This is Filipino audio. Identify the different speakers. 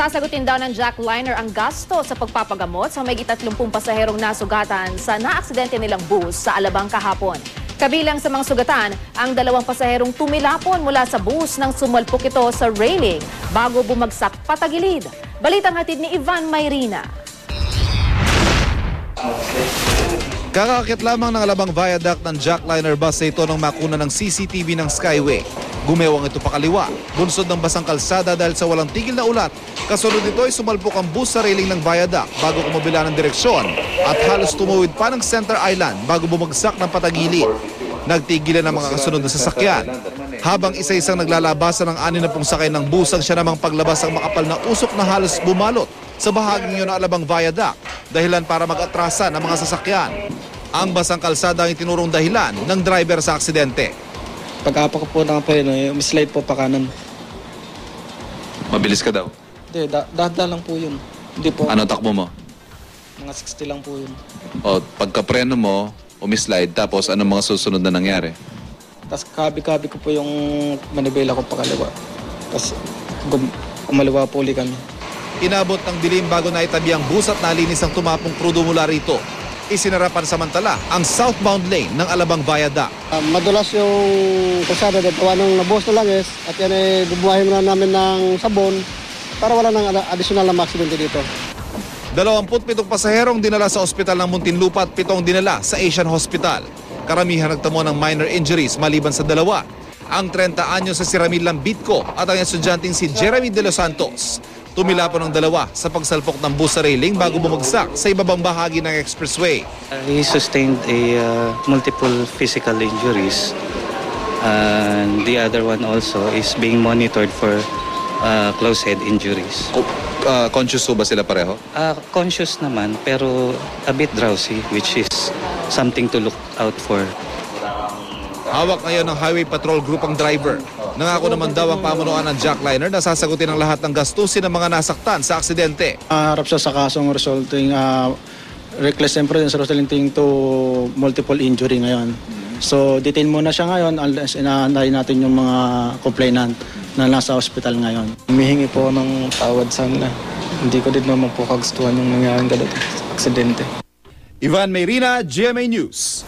Speaker 1: Sasagutin daw ng jackliner ang gasto sa pagpapagamot sa mahigit 30 pasaherong nasugatan sa naaksidente nilang bus sa Alabang kahapon. Kabilang sa mga sugatan, ang 2 pasaherong tumilapon mula sa bus nang sumalpok ito sa railing bago bumagsak patagilid. Balitang hatid ni Ivan Mayrina.
Speaker 2: Kakakit lamang ng Alabang Viaduct ng jackliner bus ito nang makuna ng CCTV ng Skyway. Gumewang ito pakaliwa, bunsod ng basang kalsada dahil sa walang tigil na ulat. Kasunod nito ay sumalpok ang bus sa railing ng viaduct bago kumabila ng direksyon at halos tumuwid pa ng Center Island bago bumagsak ng patagilid. Nagtigilan ang mga kasunod na sasakyan. Habang isa-isang naglalabasan ng 60 sakay ng bus ang siya namang paglabas ang makapal na usok na halos bumalot sa bahaging yun ng Alabang Viaduct, dahilan para mag-atrasa ng mga sasakyan. Ang basang kalsada ang itinurong dahilan ng driver sa aksidente.
Speaker 3: Pag-apa ko po na po yun, mislide po pa kanan.
Speaker 4: Mabilis ka daw?
Speaker 3: Hindi, dahda lang po yun. Hindi po.
Speaker 4: Ano takbo mo?
Speaker 3: Mga 60 lang po yun.
Speaker 4: O pagkapreno mo, umislide, tapos anong mga susunod na nangyari?
Speaker 3: Tapos kabi-kabi ko po yung manibela ko pakaliwa. Tapos kumaliwa po ulit kami.
Speaker 2: Inabot ng dilim bago naitabi ang bus at nalinis ang tumapong krudo mula rito. Isinarapan samantala ang southbound lane ng Alabang Viaduct.
Speaker 5: Madulas yung kalsada dahil gawa ng nabuhos na langis at yan ay bubuhayin muna namin ng sabon para wala ng additional na aksidente dito.
Speaker 2: 27 pasaherong dinala sa ospital ng Muntinlupa at 7 dinala sa Asian Hospital. Karamihan nagtamo ng minor injuries maliban sa 2. Ang 30 anyo sa si Ramil Lambitco at ang estudyanteng si Jeremy De Los Santos. Tumilapon ng 2 sa pagsalpok ng bus sa railing bago bumagsak sa ibabang bahagi ng expressway.
Speaker 6: He sustained multiple physical injuries. And the other one also is being monitored for closed head injuries.
Speaker 4: Conscious ba sila pareho?
Speaker 6: Conscious naman pero a bit drowsy, which is something to look out for.
Speaker 2: Hawak ngayon ng Highway Patrol Group ang driver. Nangako naman daw ang pamunuan ng jackliner na sasagutin ang lahat ng gastusin ng mga nasaktan sa aksidente.
Speaker 5: Harap siya sa kasong resulting reckless imprudence resulting to multiple injury ngayon. So detain muna siya ngayon unless inaantay natin yung mga complainant na nasa hospital ngayon.
Speaker 3: Humihingi po ng tawad sa kanila. Hindi ko din naman po kagustuhan yung nangyaring ganito aksidente.
Speaker 2: Ivan Mayrina, GMA News.